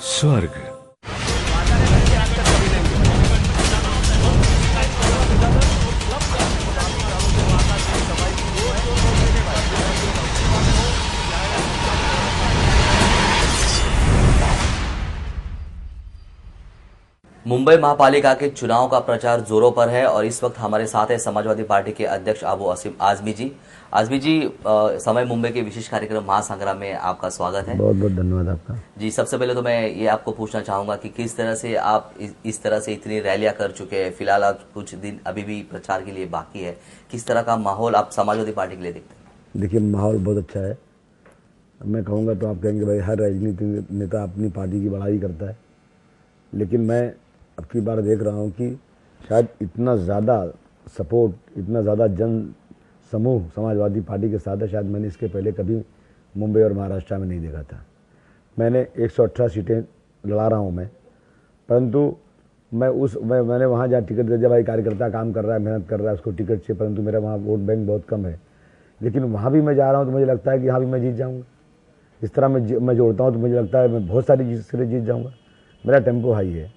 स्वर्ग। मुंबई महापालिका के चुनाव का प्रचार जोरों पर है और इस वक्त हमारे साथ है समाजवादी पार्टी के अध्यक्ष अबू आजमी जी। आजमी जी, समय मुंबई के विशेष कार्यक्रम महासंग्राम में आपका स्वागत है। बहुत बहुत धन्यवाद आपका जी। सबसे पहले तो मैं ये आपको पूछना चाहूंगा कि किस तरह से आप इस तरह से इतनी रैलियां कर चुके हैं, फिलहाल आप कुछ दिन अभी भी प्रचार के लिए बाकी है, किस तरह का माहौल आप समाजवादी पार्टी के लिए देखते हैं? देखिए, माहौल बहुत अच्छा है। मैं कहूँगा तो आप कहेंगे भाई हर राजनीतिक नेता अपनी पार्टी की बड़ाई करता है, लेकिन मैं अब की बार देख रहा हूँ कि शायद इतना ज़्यादा सपोर्ट, इतना ज़्यादा जन समूह समाजवादी पार्टी के साथ है, शायद मैंने इसके पहले कभी मुंबई और महाराष्ट्र में नहीं देखा था। मैंने 118 सीटें लड़ा रहा हूँ मैं, परंतु मैंने वहाँ जहाँ टिकट दे दिया, भाई कार्यकर्ता काम कर रहा है, मेहनत कर रहा है, उसको टिकट चाहिए, परंतु मेरा वहाँ वोट बैंक बहुत कम है, लेकिन वहाँ भी मैं जा रहा हूँ तो मुझे लगता है कि यहाँ भी मैं जीत जाऊँगा। इस तरह मैं जोड़ता हूँ तो मुझे लगता है मैं बहुत सारी सीटें जीत जाऊँगा। मेरा टेम्पो हाई है।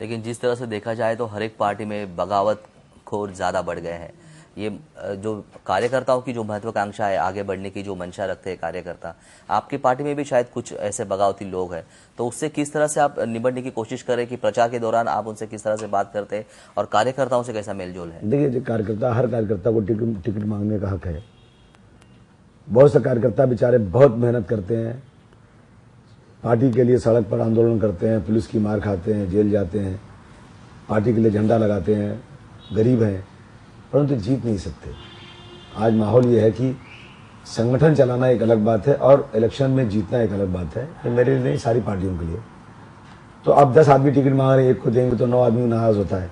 लेकिन जिस तरह से देखा जाए तो हर एक पार्टी में बगावत खोर ज़्यादा बढ़ गए हैं। ये जो कार्यकर्ताओं की जो महत्वाकांक्षा है, आगे बढ़ने की जो मंशा रखते हैं कार्यकर्ता, आपकी पार्टी में भी शायद कुछ ऐसे बगावती लोग हैं, तो उससे किस तरह से आप निपटने की कोशिश करें कि प्रचार के दौरान आप उनसे किस तरह से बात करते हैं और कार्यकर्ताओं से कैसा मेलजोल है? देखिए, जो कार्यकर्ता, हर कार्यकर्ता को टिकट मांगने का हक है। बहुत से कार्यकर्ता बेचारे बहुत मेहनत करते हैं, पार्टी के लिए सड़क पर आंदोलन करते हैं, पुलिस की मार खाते हैं, जेल जाते हैं, पार्टी के लिए झंडा लगाते हैं, गरीब हैं, परंतु जीत नहीं सकते। आज माहौल ये है कि संगठन चलाना एक अलग बात है और इलेक्शन में जीतना एक अलग बात है। ये मेरे लिए नहीं, सारी पार्टियों के लिए। तो अब 10 आदमी टिकट मांग रहे हैं, एक को देंगे तो 9 आदमी नाराज होता है,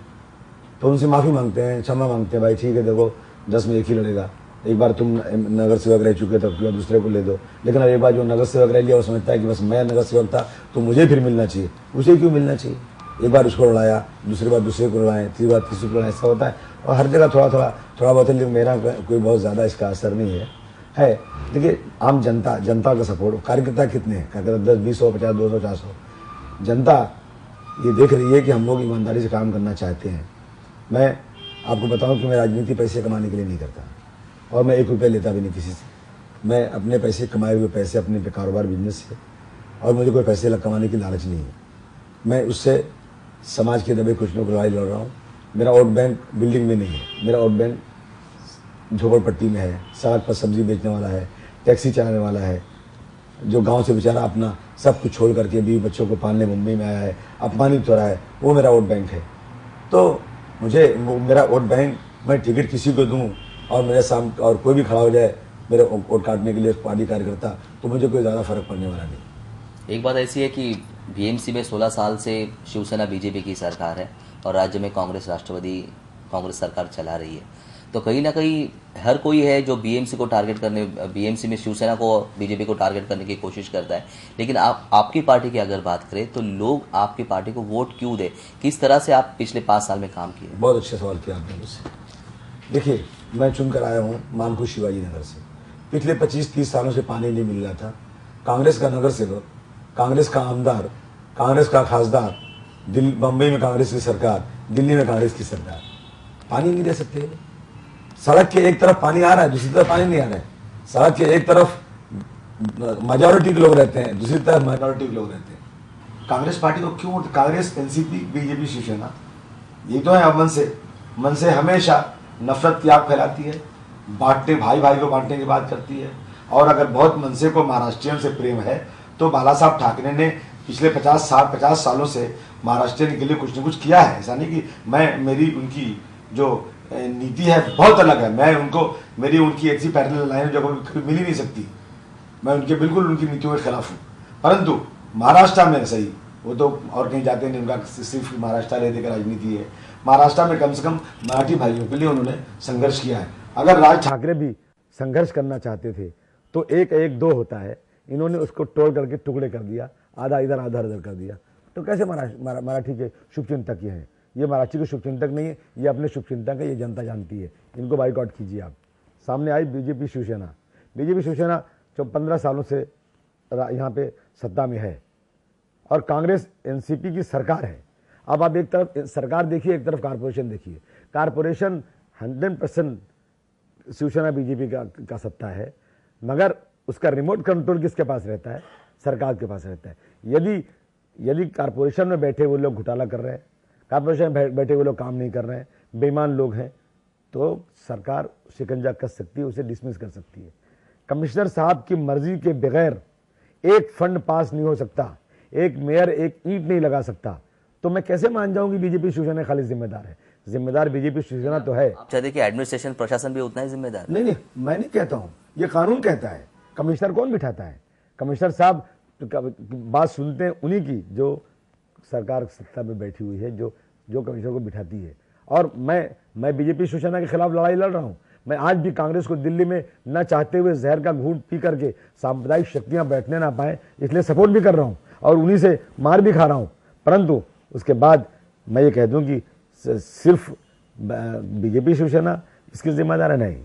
तो उनसे माफ़ी मांगते हैं, क्षमा मांगते हैं, भाई ठीक है, देखो 10 में एक ही लड़ेगा, एक बार तुम नगर सेवक रह चुके तो दूसरे को ले दो। लेकिन अब एक बार जो नगर सेवक रह लिया वो समझता है कि बस मैं नगर सेवक था तो मुझे फिर मिलना चाहिए। उसे क्यों मिलना चाहिए? एक बार उसको लड़ाया, दूसरी बार दूसरे को लड़ाएं, तीसरी बार तीसरे को लड़ाएं, ऐसा होता है। और हर जगह थोड़ा बहुत है, लेकिन मेरा कोई बहुत ज़्यादा इसका असर नहीं है। देखिए, आम जनता का सपोर्ट, कार्यकर्ता कितने हैं? कार्यकर्ता 10, 20, 100, 50, 200, 400। जनता ये देख रही है कि हम लोग ईमानदारी से काम करना चाहते हैं। मैं आपको बताऊं कि मैं राजनीति पैसे कमाने के लिए नहीं करता और मैं 1 रुपया लेता भी नहीं किसी से। मैं अपने पैसे, कमाए हुए पैसे अपने कारोबार, बिजनेस से, और मुझे कोई पैसे कमाने की लालच नहीं है। मैं उससे समाज के दबे कुछ लोगों को लड़ाई लड़ रहा हूँ। मेरा वोट बैंक बिल्डिंग में नहीं है, मेरा वोट बैंक झोपड़पट्टी में है, सड़क पर सब्जी बेचने वाला है, टैक्सी चलाने वाला है, जो गांव से बेचारा अपना सब कुछ छोड़ करके 20 बच्चों को पालने मुंबई में आया है, अपमानित हो रहा है, वो मेरा वोट बैंक है। तो मुझे मेरा वोट बैंक, मैं टिकट किसी को दूं और मेरे सामने और कोई भी खड़ा हो जाए मेरे वोट काटने के लिए, पार्टी कार्यकर्ता, तो मुझे कोई ज़्यादा फर्क पड़ने वाला नहीं। एक बात ऐसी है कि बीएमसी में 16 साल से शिवसेना बीजेपी की सरकार है और राज्य में कांग्रेस सरकार चला रही है, तो कहीं ना कहीं हर कोई है जो बीएमसी में शिवसेना को, बीजेपी को टारगेट करने की कोशिश करता है, लेकिन आपकी पार्टी की अगर बात करें तो लोग आपकी पार्टी को वोट क्यों दे? किस तरह से आप पिछले 5 साल में काम किए? बहुत अच्छा सवाल किया आपने मुझसे। देखिए, मैं चुनकर आया हूँ मानपुर शिवाजी नगर से। पिछले 25-30 सालों से पानी नहीं मिल रहा था। कांग्रेस का नगर सेवक, कांग्रेस का आमदार, कांग्रेस का खासदार, बम्बई में कांग्रेस की सरकार, दिल्ली में कांग्रेस की सरकार, पानी नहीं दे सकते। सड़क के एक तरफ पानी आ रहा है, दूसरी तरफ पानी नहीं आ रहा है। सड़क के एक तरफ मेजॉरिटी के लोग रहते हैं, दूसरी तरफ माइनॉरिटी के लोग रहते हैं। कांग्रेस पार्टी को क्यों? कांग्रेस, एनसीपी, बीजेपी, शिवसेना, ये तो है अब मन से हमेशा नफरत की आग फैलाती है, भाई भाई को बांटने की बात करती है। और अगर बहुत मनसे को महाराष्ट्रियन से प्रेम है तो बाला साहब ठाकरे ने पिछले 50 सालों से महाराष्ट्रियन के लिए कुछ न कुछ किया है। ऐसा नहीं कि मेरी उनकी जो नीति है बहुत अलग है, मैं मेरी उनकी ऐसी पैरेलल लाइन जो कभी मिल ही नहीं सकती। मैं बिल्कुल उनकी नीतियों के खिलाफ हूँ, परंतु महाराष्ट्र में सही, वो तो और कहीं जाते नहीं, उनका सिर्फ महाराष्ट्र ले देकर राजनीति है। महाराष्ट्र में कम से कम मराठी भाइयों के लिए उन्होंने संघर्ष किया है। अगर राज ठाकरे भी संघर्ष करना चाहते थे तो 1-1-2 होता है, इन्होंने उसको तोड़ करके टुकड़े कर दिया, आधा इधर आधा उधर कर दिया। तो कैसे मराठी के शुभचिंतक ये हैं? ये महाराष्ट्र के शुभचिंतक नहीं है, ये अपने शुभचिंतक है, ये जनता जानती है। इनको बाइकआउट कीजिए आप। सामने आई बीजेपी शिवसेना जो 15 सालों से यहाँ पे सत्ता में है, और कांग्रेस एनसीपी की सरकार है। अब आप एक तरफ सरकार देखिए, एक तरफ कारपोरेशन देखिए। कारपोरेशन 100% शिवसेना बीजेपी का सत्ता है, मगर उसका रिमोट कंट्रोल किसके पास रहता है? सरकार के पास रहता है। यदि कारपोरेशन में बैठे हुए लोग घोटाला कर रहे हैं, कारपोरेशन में बैठे हुए लोग काम नहीं कर रहे हैं, बेईमान लोग हैं, तो सरकार शिकंजा कस सकती है, उसे डिसमिस कर सकती है। कमिश्नर साहब की मर्जी के बगैर एक फंड पास नहीं हो सकता, एक मेयर एक ईंट नहीं लगा सकता। तो मैं कैसे मान जाऊं कि बीजेपी शिवसेना खाली जिम्मेदार है? जिम्मेदार बीजेपी शिवसेना तो है। आप चाहते कि एडमिनिस्ट्रेशन प्रशासन भी उतना ही जिम्मेदार? नहीं, मैं नहीं कहता हूं, ये कानून कहता है। कमिश्नर कौन बिठाता है? कमिश्नर साहब बात सुनते हैं उन्हीं की जो सरकार सत्ता में बैठी हुई है, जो कमिश्नर को बिठाती है। और मैं बीजेपी शिवसेना के खिलाफ लड़ाई लड़ रहा हूं। मैं आज भी कांग्रेस को दिल्ली में न चाहते हुए जहर का घूंट पी करके सांप्रदायिक शक्तियां बैठने ना पाए, इसलिए सपोर्ट भी कर रहा हूं और उन्हीं से मार भी खा रहा हूं। परंतु उसके बाद मैं ये कह दूं कि सिर्फ बीजेपी शिवसेना इसकी जिम्मेदार है, नहीं,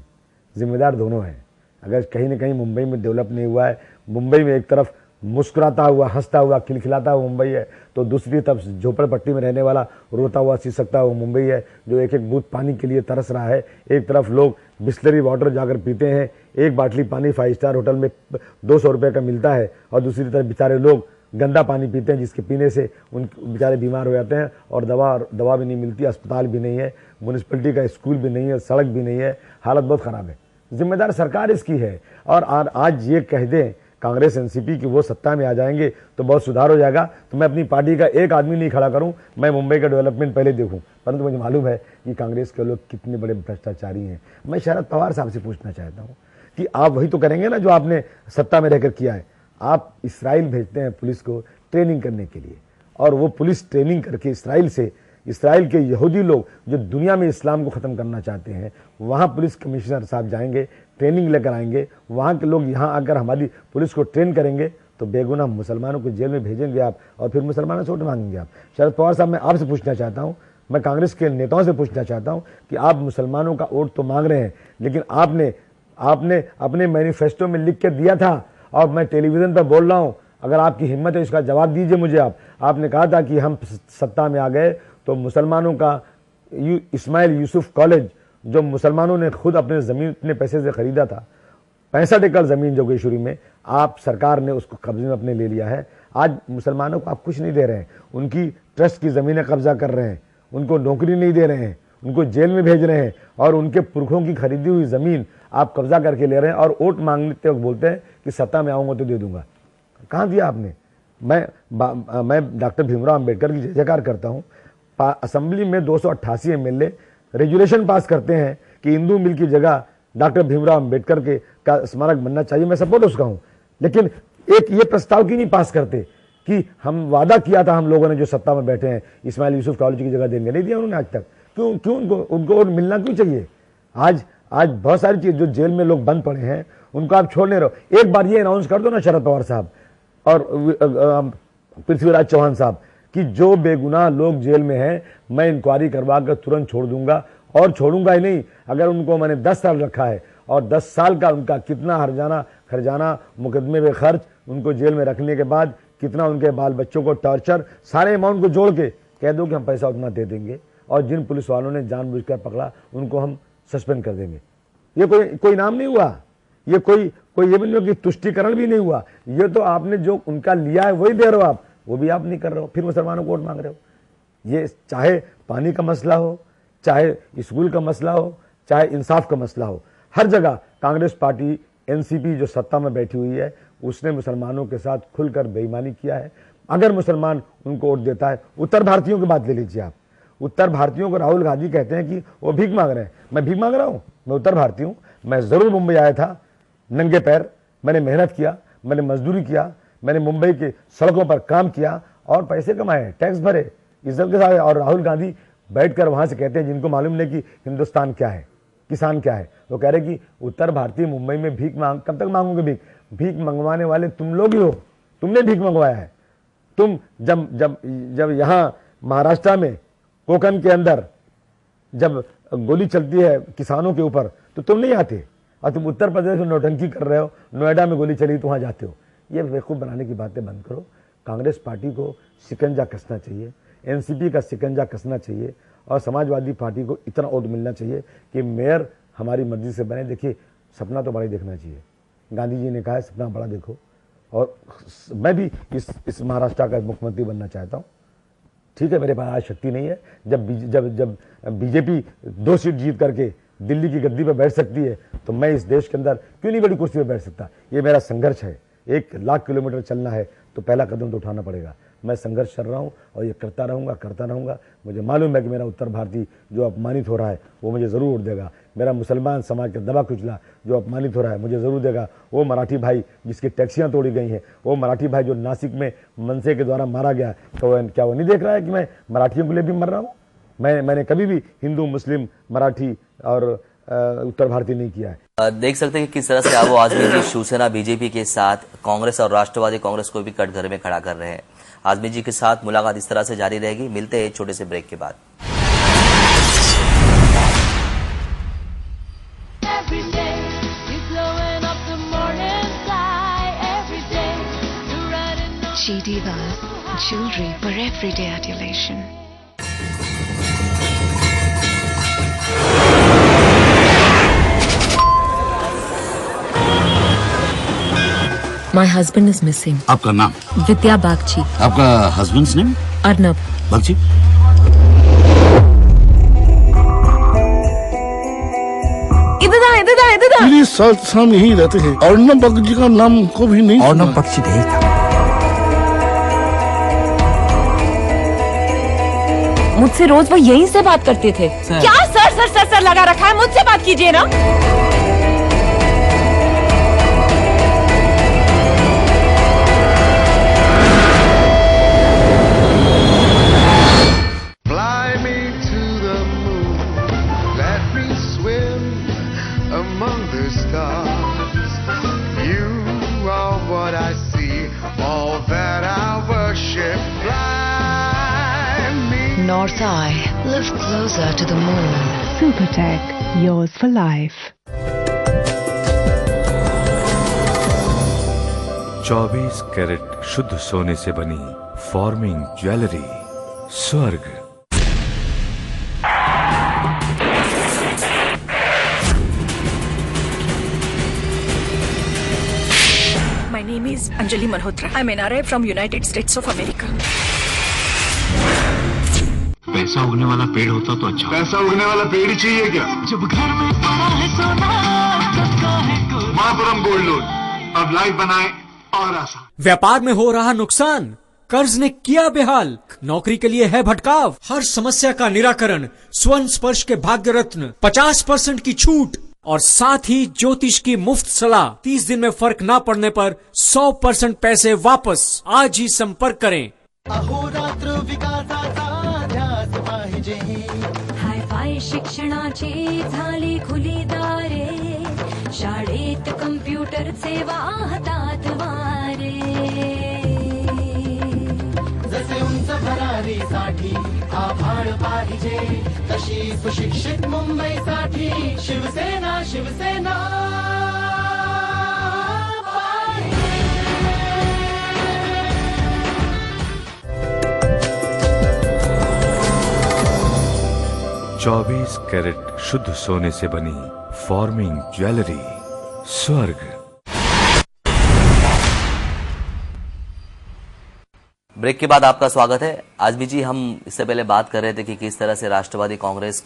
जिम्मेदार दोनों हैं। अगर कहीं ना कहीं मुंबई में डेवलप नहीं हुआ है, मुंबई में एक तरफ मुस्कुराता हुआ, हंसता हुआ, खिलखिलाता हुआ मुंबई है, तो दूसरी तरफ झोपड़पट्टी में रहने वाला, रोता हुआ, सिसकता हुआ मुंबई है, जो एक एक बूंद पानी के लिए तरस रहा है। एक तरफ लोग बिस्लरी वाटर जाकर पीते हैं, एक बाटली पानी 5 स्टार होटल में 200 रुपये का मिलता है, और दूसरी तरफ बेचारे लोग गंदा पानी पीते हैं, जिसके पीने से उन बेचारे बीमार हो जाते हैं, और दवा भी नहीं मिलती, अस्पताल भी नहीं है, म्यूनिसिपैलिटी का स्कूल भी नहीं है, सड़क भी नहीं है, हालत बहुत ख़राब है। जिम्मेदार सरकार इसकी है। और आज ये कह दें कांग्रेस एनसीपी की वो सत्ता में आ जाएंगे तो बहुत सुधार हो जाएगा, तो मैं अपनी पार्टी का एक आदमी नहीं खड़ा करूं, मैं मुंबई का डेवलपमेंट पहले देखूं। परंतु मुझे मालूम है कि कांग्रेस के लोग कितने बड़े भ्रष्टाचारी हैं। मैं शरद पवार साहब से पूछना चाहता हूं कि आप वही तो करेंगे ना जो आपने सत्ता में रहकर किया है। आप इसराइल भेजते हैं पुलिस को ट्रेनिंग करने के लिए, और वो पुलिस ट्रेनिंग करके इसराइल के यहूदी लोग जो दुनिया में इस्लाम को ख़त्म करना चाहते हैं, वहाँ पुलिस कमिश्नर साहब जाएंगे, ट्रेनिंग लेकर आएंगे, वहाँ के लोग यहाँ आकर हमारी पुलिस को ट्रेन करेंगे, तो बेगुनाह मुसलमानों को जेल में भेजेंगे आप, और फिर मुसलमानों से वोट मांगेंगे आप। शरद पवार साहब, मैं आपसे पूछना चाहता हूँ, मैं कांग्रेस के नेताओं से पूछना चाहता हूँ कि आप मुसलमानों का वोट तो मांग रहे हैं, लेकिन आपने अपने मैनिफेस्टो में लिख के दिया था, और मैं टेलीविज़न पर बोल रहा हूँ, अगर आपकी हिम्मत है इसका जवाब दीजिए मुझे। आपने कहा था कि हम सत्ता में आ गए तो मुसलमानों का इस्माइल यूसुफ कॉलेज, जो मुसलमानों ने खुद अपने ज़मीन अपने पैसे से ख़रीदा था, 65 एकड़ ज़मीन जोगेश्वरी में, आप सरकार ने उसको कब्जे में अपने ले लिया है। आज मुसलमानों को आप कुछ नहीं दे रहे हैं, उनकी ट्रस्ट की ज़मीनें कब्जा कर रहे हैं, उनको नौकरी नहीं दे रहे हैं, उनको जेल में भेज रहे हैं, और उनके पुरखों की खरीदी हुई ज़मीन आप कब्जा करके ले रहे हैं, और वोट मांगते वक्त बोलते हैं कि सत्ता में आऊँगा तो दे दूंगा। कहाँ दिया आपने? मैं डॉक्टर भीमराव अम्बेडकर की जय जयकार करता हूँ। असेंबली में 288 एमएलए रेजुलेशन पास करते हैं कि हिंदू मिल की जगह डॉक्टर भीमराव अम्बेडकर का स्मारक बनना चाहिए, मैं सपोर्ट उसका हूँ। लेकिन एक ये प्रस्ताव क्यों नहीं पास करते कि हम वादा किया था हम लोगों ने जो सत्ता में बैठे हैं, इस्माइल यूसुफ कॉलेज की जगह देंगे, नहीं दिया उन्होंने आज तक। क्यों उनको मिलना क्यों चाहिए? आज बहुत सारी चीज, जो जेल में लोग बंद पड़े हैं उनको आप छोड़ नहीं रहो। एक बार ये अनाउंस कर दो ना शरद पवार साहब और पृथ्वीराज चौहान साहब कि जो बेगुनाह लोग जेल में हैं मैं इंक्वायरी करवा कर तुरंत छोड़ दूंगा, और छोड़ूंगा ही नहीं, अगर उनको मैंने 10 साल रखा है और 10 साल का उनका कितना खर्जाना मुकदमे में खर्च, उनको जेल में रखने के बाद कितना उनके बाल बच्चों को टॉर्चर, सारे अमाउंट को जोड़ के कह दो कि हम पैसा उतना दे देंगे, और जिन पुलिस वालों ने जानबूझकर पकड़ा उनको हम सस्पेंड कर देंगे। ये कोई नाम नहीं हुआ, ये कोई ये भी नहीं हुआ कि तुष्टिकरण भी नहीं हुआ। ये तो आपने जो उनका लिया है वही दे रहे हो आप, वो भी आप नहीं कर रहे हो, फिर मुसलमानों को वोट मांग रहे हो। ये चाहे पानी का मसला हो, चाहे स्कूल का मसला हो, चाहे इंसाफ का मसला हो, हर जगह कांग्रेस पार्टी एनसीपी जो सत्ता में बैठी हुई है उसने मुसलमानों के साथ खुलकर बेईमानी किया है। अगर मुसलमान उनको वोट देता है, उत्तर भारतीयों की बात ले लीजिए आप, उत्तर भारतीयों को राहुल गांधी कहते हैं कि वो भीख मांग रहे हैं। मैं भीख मांग रहा हूँ? मैं उत्तर भारतीय हूँ, मैं जरूर मुंबई आया था नंगे पैर, मैंने मेहनत किया, मैंने मजदूरी किया, मैंने मुंबई के सड़कों पर काम किया और पैसे कमाए, टैक्स भरे, इज्जत के साथ। और राहुल गांधी बैठकर वहां से कहते हैं, जिनको मालूम नहीं कि हिंदुस्तान क्या है, किसान क्या है, वो कह रहे कि उत्तर भारतीय मुंबई में भीख मांग, कब तक मांगोगे भीख मंगवाने वाले तुम लोग ही हो, तुमने भीख मंगवाया है। तुम जब यहाँ महाराष्ट्र में कोकन के अंदर जब गोली चलती है किसानों के ऊपर तो तुम नहीं आते, और तुम उत्तर प्रदेश में नौटंकी कर रहे हो, नोएडा में गोली चली तो वहां जाते हो। ये बेवकूफ़ बनाने की बातें बंद करो। कांग्रेस पार्टी को शिकंजा कसना चाहिए, एनसीपी का शिकंजा कसना चाहिए और समाजवादी पार्टी को इतना वोट मिलना चाहिए कि मेयर हमारी मर्जी से बने। देखिए, सपना तो बड़ा ही देखना चाहिए। गांधी जी ने कहा है सपना बड़ा देखो, और मैं भी इस महाराष्ट्र का मुख्यमंत्री बनना चाहता हूँ। ठीक है, मेरे पास आज शक्ति नहीं है। जब बीजेपी 2 सीट जीत करके दिल्ली की गद्दी पर बैठ सकती है तो मैं इस देश के अंदर क्यों नहीं बड़ी कुर्सी पर बैठ सकता। ये मेरा संघर्ष है। 1 लाख किलोमीटर चलना है तो पहला कदम तो उठाना पड़ेगा। मैं संघर्ष कर रहा हूँ और ये करता रहूँगा। मुझे मालूम है कि मेरा उत्तर भारतीय जो अपमानित हो रहा है वो मुझे ज़रूर वोट देगा। मेरा मुसलमान समाज का दबा कुचला जो अपमानित हो रहा है मुझे ज़रूर देगा। वो मराठी भाई जिसकी टैक्सियाँ तोड़ी गई हैं, वो मराठी भाई जो नासिक में मनसे के द्वारा मारा गया, तो क्या वो नहीं देख रहा है कि मैं मराठियों के लिए भी मर रहा हूँ। मैंने कभी भी हिंदू, मुस्लिम, मराठी और उत्तर भारतीय नहीं किया है। देख सकते हैं कि किस तरह से अब आजमी जी शिवसेना बीजेपी के साथ कांग्रेस और राष्ट्रवादी कांग्रेस को भी कटघरे में खड़ा कर रहे हैं। आजमी जी के साथ मुलाकात इस तरह से जारी रहेगी। मिलते हैं एक छोटे से ब्रेक के बाद। GD Vase, jewelry for everyday adulation. My husband is missing. आपका नाम? विद्या बागची. आपका हस्बैंड्स नेम? अर्नब. बागची. इधर आ. मेरे साथ यही रहते हैं। अर्नब बागची का नाम को भी नहीं। अर्नब बागची नहीं था। मुझसे रोज वो यहीं से बात करते थे। क्या सर लगा रखा है, मुझसे बात कीजिए ना। North Eye, live closer to the moon. Supertech, yours for life. 24 carat शुद्ध सोने से बनी फॉर्मिंग ज्वेलरी स्वर्ग। My name is Anjali Malhotra. I'm an RI from United States of America. पैसा उगने वाला पेड़ होता तो अच्छा। पैसा उगने वाला पेड़ ही चाहिए क्या? जब घर में पड़ा है सोना, महापुरम गोल्ड लोन, अब लाइफ बनाए और आसान। व्यापार में हो रहा नुकसान, कर्ज ने किया बेहाल, नौकरी के लिए है भटकाव, हर समस्या का निराकरण, स्वर्ण स्पर्श के भाग्य रत्न, 50% की छूट और साथ ही ज्योतिष की मुफ्त सलाह। 30 दिन में फर्क ना पड़ने पर 100% पैसे वापस। आज ही संपर्क करें। अहोरात्र विकासाचा ध्यास पाहिजे। हाय-फाय शिक्षणाची झाली खुली दारे, शाळेत कम्प्युटरचे वाहतात वारे। जसे उंच भरारीसाठी आभाळ पाहिजे, तशी सुशिक्षित मुंबईसाठी शिवसेना शिवसेना। 24 कैरेट शुद्ध सोने से बनी फॉर्मिंग ज्वेलरी स्वर्ग। ब्रेक के बाद आपका स्वागत है। आजमी जी, हम इससे पहले बात कर रहे थे कि किस तरह से राष्ट्रवादी कांग्रेस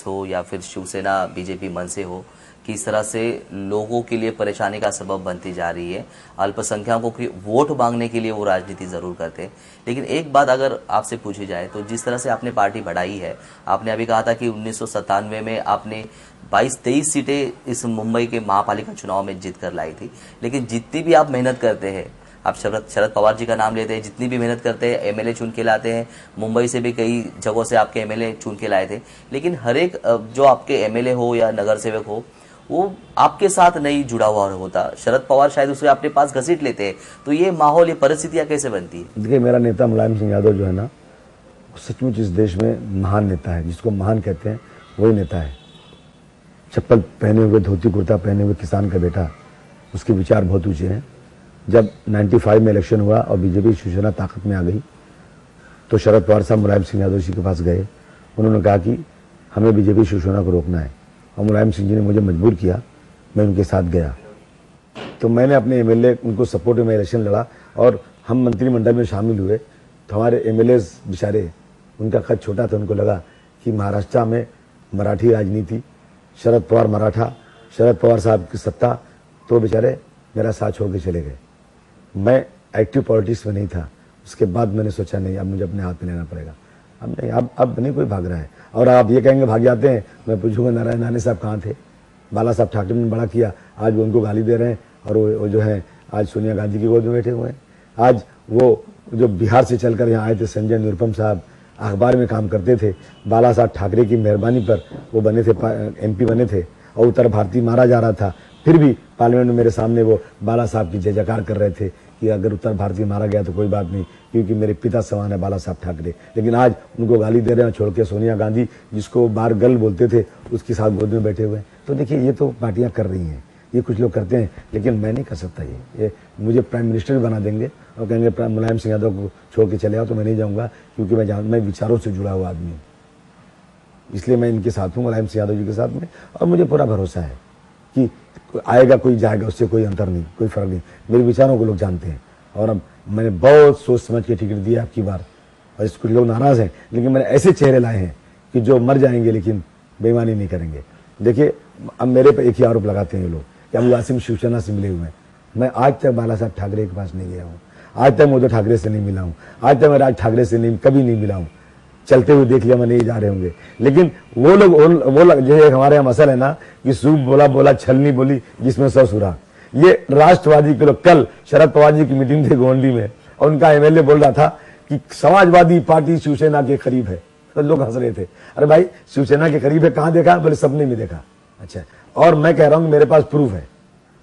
हो या फिर शिवसेना बीजेपी मनसे हो, किस तरह से लोगों के लिए परेशानी का सबब बनती जा रही है। अल्पसंख्यकों की वोट मांगने के लिए वो राजनीति जरूर करते हैं। लेकिन एक बात अगर आपसे पूछी जाए तो जिस तरह से आपने पार्टी बढ़ाई है, आपने अभी कहा था कि 1997 में आपने 22-23 सीटें इस मुंबई के महापालिका चुनाव में जीत कर लाई थी। लेकिन जितनी भी आप मेहनत करते हैं, आप शरद पवार जी का नाम लेते हैं, जितनी भी मेहनत करते हैं, एमएलए चुन के लाते हैं, मुंबई से भी कई जगहों से आपके एमएलए चुन के लाए थे, लेकिन हर एक जो आपके एमएलए हो या नगर सेवक हो वो आपके साथ नहीं जुड़ा हुआ होता। शरद पवार शायद उसे अपने पास घसीट लेते हैं। तो ये माहौल, ये परिस्थितियां कैसे बनती है? देखिए, मेरा नेता मुलायम सिंह यादव जो है ना, सचमुच इस देश में महान नेता है। जिसको महान कहते हैं वही नेता है। चप्पल पहने हुए, धोती कुर्ता पहने हुए किसान का बेटा, उसके विचार बहुत ऊंचे हैं जब 95 में इलेक्शन हुआ और बीजेपी शिवसेना ताकत में आ गई तो शरद पवार साहब मुलायम सिंह यादव जी के पास गए। उन्होंने कहा कि हमें बीजेपी शिवसेना को रोकना है और मुलायम सिंह जी ने मुझे मजबूर किया, मैं उनके साथ गया। तो मैंने अपने एमएलए उनको सपोर्ट में इलेक्शन लड़ा और हम मंत्रिमंडल में शामिल हुए। तो हमारे एमएलए बेचारे, उनका कद छोटा था, उनको लगा कि महाराष्ट्र में मराठी राजनीति, शरद पवार मराठा, शरद पवार साहब की सत्ता, तो बेचारे मेरा साथ छोड़ के चले गए। मैं एक्टिव पॉलिटिक्स में नहीं था। उसके बाद मैंने सोचा नहीं, अब मुझे अपने हाथ में लेना पड़ेगा। अब नहीं, अब नहीं कोई भाग रहा है। और आप ये कहेंगे भाग जाते हैं, मैं पूछूंगा नारायण राणे साहब कहाँ थे? बाला साहब ठाकरे ने बड़ा किया, आज वो उनको गाली दे रहे हैं और वो जो है आज सोनिया गांधी की गोद में बैठे हुए हैं। आज वो जो बिहार से चलकर यहाँ आए थे संजय निरुपम साहब, अखबार में काम करते थे, बाला साहब ठाकरे की मेहरबानी पर वो बने थे, MP बने थे और उत्तर भारतीय मारा जा रहा था, फिर भी पार्लियामेंट में मेरे सामने वो बाला साहब की जय जयकार कर रहे थे कि अगर उत्तर भारतीय मारा गया तो कोई बात नहीं, क्योंकि मेरे पिता समान है बाला साहब ठाकरे। लेकिन आज उनको गाली दे रहे हैं, छोड़ के सोनिया गांधी, जिसको बार गल बोलते थे, उसके साथ गोद में बैठे हुए हैं। तो देखिए, ये तो पार्टियां कर रही हैं, ये कुछ लोग करते हैं, लेकिन मैं नहीं कर सकता। ये मुझे प्राइम मिनिस्टर बना देंगे और कहेंगे मुलायम सिंह यादव को छोड़ के चले आओ, तो मैं नहीं जाऊँगा, क्योंकि मैं विचारों से जुड़ा हुआ आदमी हूँ। इसलिए मैं इनके साथ हूँ, मुलायम सिंह यादव जी के साथ में, और मुझे पूरा भरोसा है कि आएगा कोई जाएगा, उससे कोई अंतर नहीं, कोई फर्क नहीं। मेरे विचारों को लोग जानते हैं और अब मैंने बहुत सोच समझ के टिकट दिया आपकी बार, और इस कुछ लोग नाराज हैं, लेकिन मैंने ऐसे चेहरे लाए हैं कि जो मर जाएंगे लेकिन बेईमानी नहीं करेंगे। देखिए, अब मेरे पे एक ही आरोप लगाते हैं ये लोग कि अबू आसिम शिवसेना से मिले हुए हैं। मैं आज तक बाला साहब ठाकरे के पास नहीं गया हूँ, आज तक उद्धव ठाकरे से नहीं मिला हूँ, आज तक मैं राज ठाकरे से नहीं कभी नहीं मिला हूँ। चलते हुए देख लिया, मैं नहीं जा रहे होंगे। लेकिन वो लोग जो है, हमारे यहाँ मसल है ना कि सूप बोला बोला छलनी बोली जिसमें 100 सुराग। ये राष्ट्रवादी के लोग, कल शरद पवार जी की मीटिंग थी गोंडी में और उनका एमएलए बोल रहा था कि समाजवादी पार्टी शिवसेना के करीब है, तो लोग हंस रहे थे। अरे भाई, शिवसेना के करीब है, कहाँ देखा? बोले सपने में देखा। अच्छा, और मैं कह रहा हूँ मेरे पास प्रूफ है,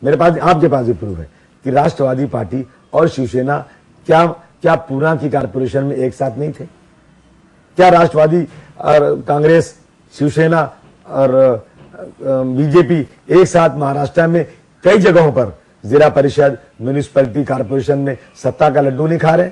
मेरे पास, आपके पास भी प्रूफ है कि राष्ट्रवादी पार्टी और शिवसेना क्या पूना की कारपोरेशन में एक साथ नहीं थे? क्या राष्ट्रवादी और कांग्रेस, शिवसेना और बीजेपी एक साथ महाराष्ट्र में कई जगहों पर जिला परिषद, म्युनिसिपैलिटी, कारपोरेशन में सत्ता का लड्डू नहीं खा रहे?